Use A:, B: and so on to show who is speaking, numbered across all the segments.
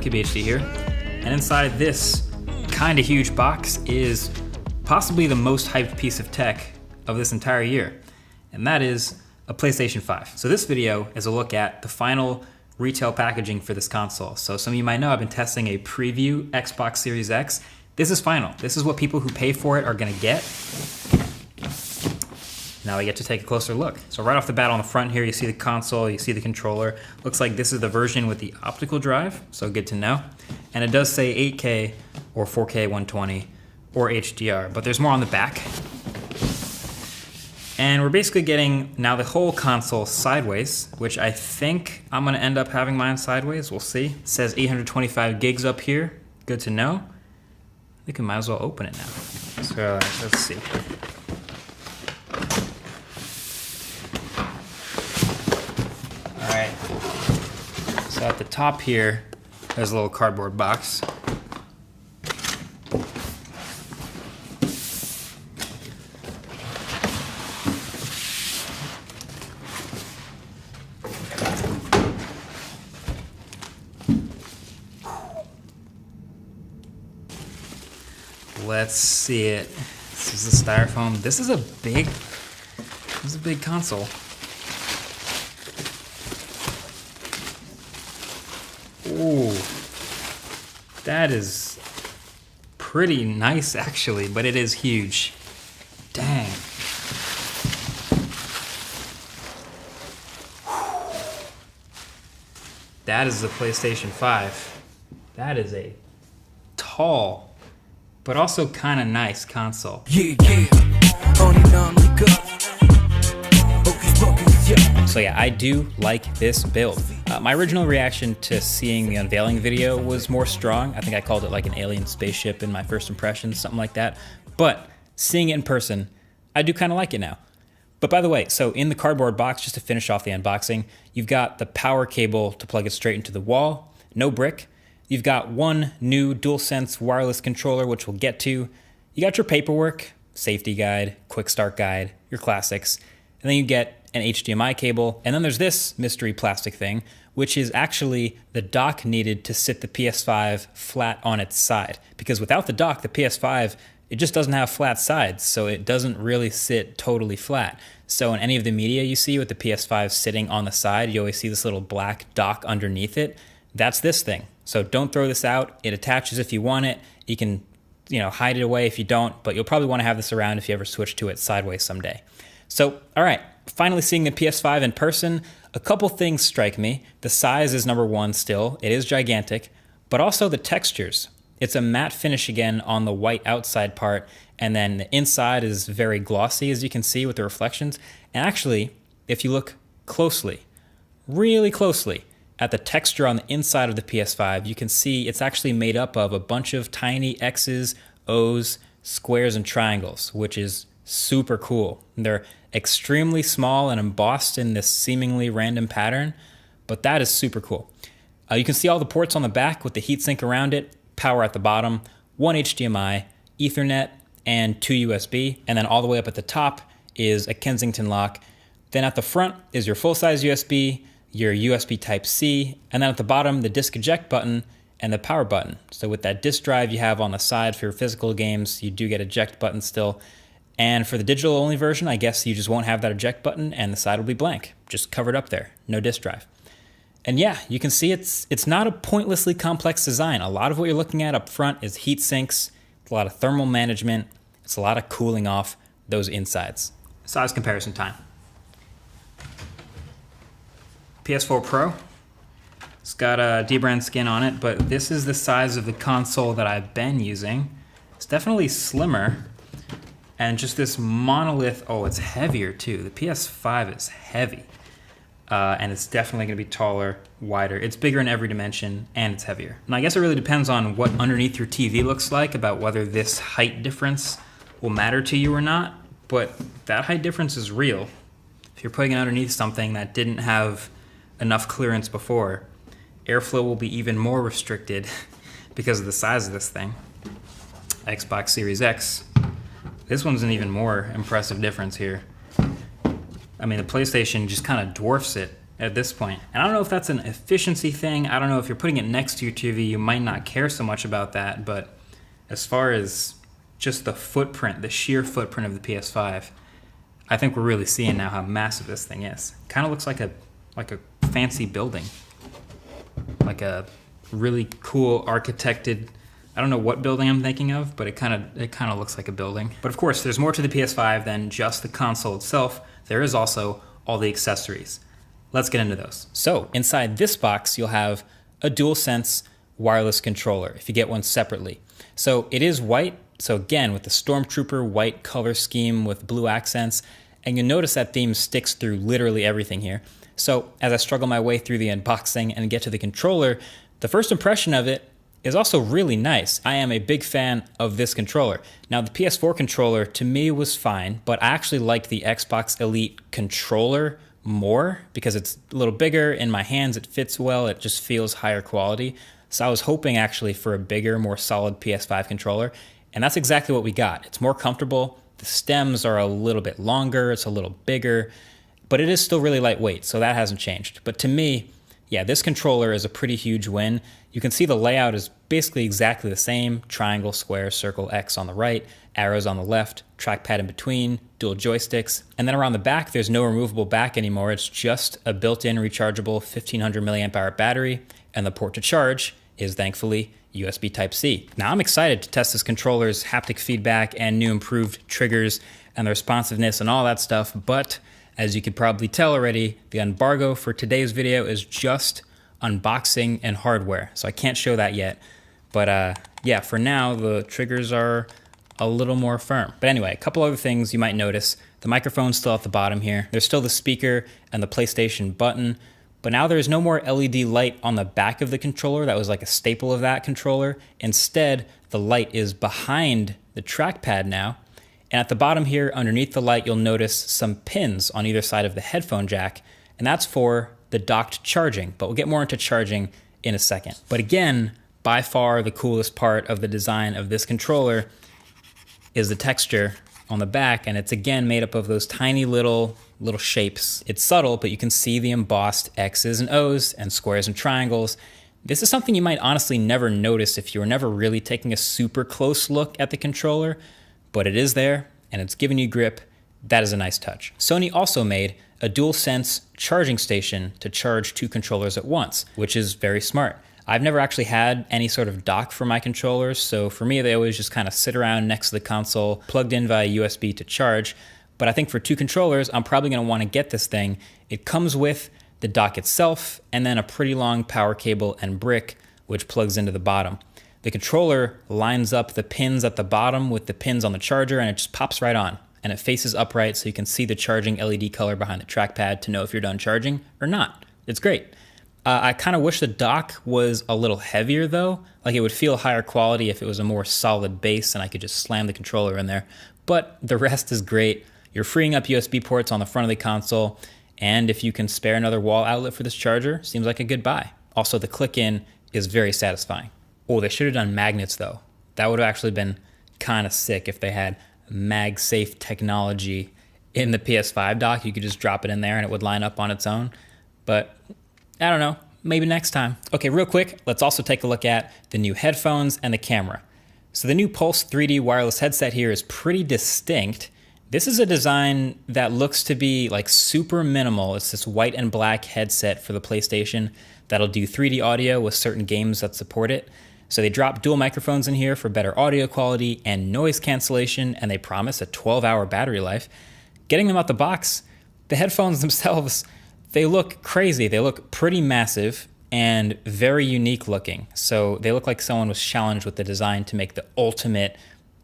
A: CubeHD here, and inside this kinda huge box is possibly the most hyped piece of tech of this entire year, and that is a PlayStation 5. So this video is a look at the final retail packaging for this console. So some of you might know I've been testing a preview Xbox Series X. This is final. This is what people who pay for it are gonna get. Now we get to take a closer look. So right off the bat on the front here, you see the console, you see the controller. Looks like this is the version with the optical drive, so good to know. And it does say 8K or 4K 120 or HDR, but there's more on the back. And we're basically getting now the whole console sideways, which I think I'm gonna end up having mine sideways, we'll see. It says 825 gigs up here, good to know. I think I might as well open it now. So let's see. Alright, so at the top here, there's a little cardboard box. Let's see it. This is the styrofoam. This is a big console. Ooh, that is pretty nice actually, but it is huge. Dang. That is the PlayStation 5. That is a tall, but also kind of nice console. So yeah, I do like this build. My original reaction to seeing the unveiling video was more strong. I think I called it like an alien spaceship in my first impressions, something like that. But seeing it in person, I do kind of like it now. But by the way, so in the cardboard box, just to finish off the unboxing, you've got the power cable to plug it straight into the wall, no brick. You've got one new DualSense wireless controller, which we'll get to. You got your paperwork, safety guide, quick start guide, your classics, and then you get an HDMI cable, and then there's this mystery plastic thing, which is actually the dock needed to sit the PS5 flat on its side. Because without the dock, the PS5, it just doesn't have flat sides, so it doesn't really sit totally flat. So in any of the media you see with the PS5 sitting on the side, you always see this little black dock underneath it. That's this thing. So don't throw this out. It attaches if you want it. You can, hide it away if you don't, but you'll probably want to have this around if you ever switch to it sideways someday. So, all right, finally seeing the PS5 in person, a couple things strike me. The size is number one still. It is gigantic, but also the textures. It's a matte finish again on the white outside part, and then the inside is very glossy, as you can see with the reflections. And actually, if you look closely, really closely, at the texture on the inside of the PS5, you can see it's actually made up of a bunch of tiny X's, O's, squares, and triangles, which is super cool. They're extremely small and embossed in this seemingly random pattern, but that is super cool. You can see all the ports on the back with the heatsink around it, power at the bottom, one HDMI, Ethernet, and 2 USB, and then all the way up at the top is a Kensington lock. Then at the front is your full-size USB, your USB Type-C, and then at the bottom, the disk eject button and the power button. So with that disk drive you have on the side for your physical games, you do get eject button still. And for the digital only version, I guess you just won't have that eject button and the side will be blank, just covered up there, no disk drive. And yeah, you can see it's not a pointlessly complex design. A lot of what you're looking at up front is heat sinks, it's a lot of thermal management, it's a lot of cooling off those insides. Size comparison time. PS4 Pro, it's got a dbrand skin on it, but this is the size of the console that I've been using. It's definitely slimmer, and just this monolith, oh, it's heavier too. The PS5 is heavy, and it's definitely gonna be taller, wider. It's bigger in every dimension, and it's heavier. And I guess it really depends on what underneath your TV looks like about whether this height difference will matter to you or not, but that height difference is real. If you're putting it underneath something that didn't have enough clearance before, airflow will be even more restricted because of the size of this thing. Xbox Series X, this one's an even more impressive difference here. I mean, the PlayStation just kind of dwarfs it at this point. And I don't know if that's an efficiency thing. I don't know if you're putting it next to your TV, you might not care so much about that. But as far as just the footprint, the sheer footprint of the PS5, I think we're really seeing now how massive this thing is. Kind of looks like a fancy building, like a really cool architected. I don't know what building I'm thinking of, but it kind of looks like a building. But of course, there's more to the PS5 than just the console itself. There is also all the accessories. Let's get into those. So inside this box, you'll have a DualSense wireless controller if you get one separately. So it is white. So again, with the Stormtrooper white color scheme with blue accents, and you'll notice that theme sticks through literally everything here. So as I struggle my way through the unboxing and get to the controller, the first impression of it is also really nice. I am a big fan of this controller. Now the PS4 controller to me was fine, but I actually like the Xbox Elite controller more because it's a little bigger in my hands, it fits well, it just feels higher quality. So I was hoping actually for a bigger, more solid PS5 controller, and that's exactly what we got. It's more comfortable, the stems are a little bit longer, it's a little bigger, but it is still really lightweight, so that hasn't changed. But to me, yeah, this controller is a pretty huge win. You can see the layout is basically exactly the same. Triangle, square, circle, X on the right, arrows on the left, trackpad in between, dual joysticks. And then around the back, there's no removable back anymore. It's just a built-in rechargeable 1500 milliamp hour battery. And the port to charge is thankfully USB Type-C. Now I'm excited to test this controller's haptic feedback and new improved triggers and the responsiveness and all that stuff. But as you could probably tell already, the embargo for today's video is just unboxing and hardware, so I can't show that yet. But yeah, for now, the triggers are a little more firm. But anyway, a couple other things you might notice. The microphone's still at the bottom here. There's still the speaker and the PlayStation button, but now there's no more LED light on the back of the controller. That was like a staple of that controller. Instead, the light is behind the trackpad now. And at the bottom here, underneath the light, you'll notice some pins on either side of the headphone jack, and that's for the docked charging, but we'll get more into charging in a second. But again, by far the coolest part of the design of this controller is the texture on the back, and it's again made up of those tiny little shapes. It's subtle, but you can see the embossed X's and O's and squares and triangles. This is something you might honestly never notice if you were never really taking a super close look at the controller, but it is there and it's giving you grip. That is a nice touch. Sony also made a DualSense charging station to charge two controllers at once, which is very smart. I've never actually had any sort of dock for my controllers, so for me they always just kind of sit around next to the console, plugged in via USB to charge. But I think for two controllers, I'm probably going to want to get this thing. It comes with the dock itself and then a pretty long power cable and brick, which plugs into the bottom. The controller lines up the pins at the bottom with the pins on the charger, and it just pops right on. And it faces upright so you can see the charging LED color behind the trackpad to know if you're done charging or not. It's great. I kind of wish the dock was a little heavier though. Like it would feel higher quality if it was a more solid base and I could just slam the controller in there. But the rest is great. You're freeing up USB ports on the front of the console, and if you can spare another wall outlet for this charger, seems like a good buy. Also, the click-in is very satisfying. Oh, they should have done magnets though. That would have actually been kind of sick if they had MagSafe technology in the PS5 dock. You could just drop it in there and it would line up on its own. But I don't know, maybe next time. Okay, real quick, let's also take a look at the new headphones and the camera. So the new Pulse 3D wireless headset here is pretty distinct. This is a design that looks to be like super minimal. It's this white and black headset for the PlayStation that'll do 3D audio with certain games that support it. So they drop dual microphones in here for better audio quality and noise cancellation, and they promise a 12-hour battery life. Getting them out the box, the headphones themselves, they look crazy. They look pretty massive and very unique looking. So they look like someone was challenged with the design to make the ultimate,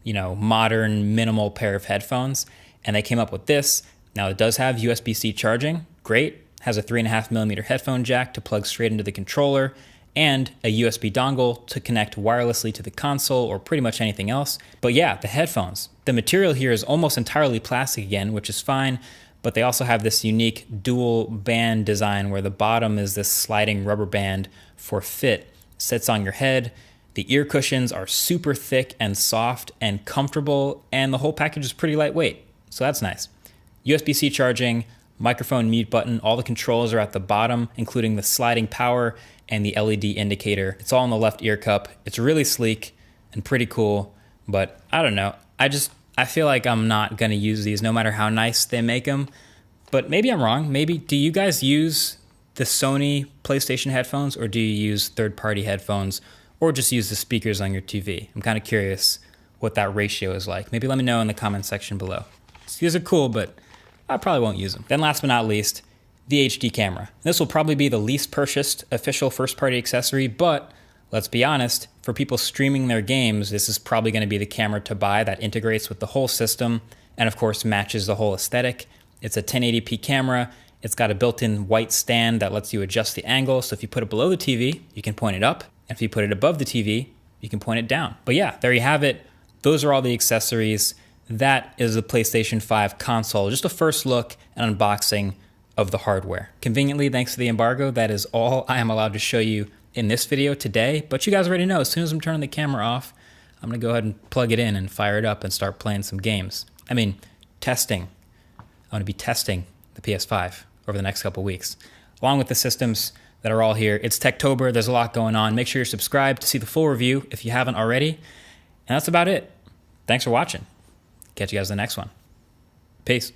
A: modern, minimal pair of headphones. And they came up with this. Now it does have USB-C charging, great. Has a 3.5mm headphone jack to plug straight into the controller, and a USB dongle to connect wirelessly to the console or pretty much anything else. But yeah, the headphones. The material here is almost entirely plastic again, which is fine, but they also have this unique dual band design where the bottom is this sliding rubber band for fit. Sits on your head. The ear cushions are super thick and soft and comfortable, and the whole package is pretty lightweight, so that's nice. USB-C charging, microphone mute button. All the controls are at the bottom, including the sliding power and the LED indicator. It's all in the left ear cup. It's really sleek and pretty cool, but I don't know. I feel like I'm not gonna use these no matter how nice they make them, but maybe I'm wrong. Maybe, do you guys use the Sony PlayStation headphones, or do you use third-party headphones, or just use the speakers on your TV? I'm kind of curious what that ratio is like. Maybe let me know in the comment section below. These are cool, but I probably won't use them. Then last but not least, the HD camera. This will probably be the least purchased official first-party accessory, but let's be honest, for people streaming their games, this is probably gonna be the camera to buy that integrates with the whole system and of course matches the whole aesthetic. It's a 1080p camera. It's got a built-in white stand that lets you adjust the angle. So if you put it below the TV, you can point it up. And if you put it above the TV, you can point it down. But yeah, there you have it. Those are all the accessories. That is the PlayStation 5 console. Just a first look and unboxing of the hardware. Conveniently, thanks to the embargo, that is all I am allowed to show you in this video today. But you guys already know, as soon as I'm turning the camera off, I'm gonna go ahead and plug it in and fire it up and start playing some games. I mean, testing. I'm gonna be testing the PS5 over the next couple weeks, along with the systems that are all here. It's Techtober, there's a lot going on. Make sure you're subscribed to see the full review if you haven't already. And that's about it. Thanks for watching. Catch you guys in the next one. Peace.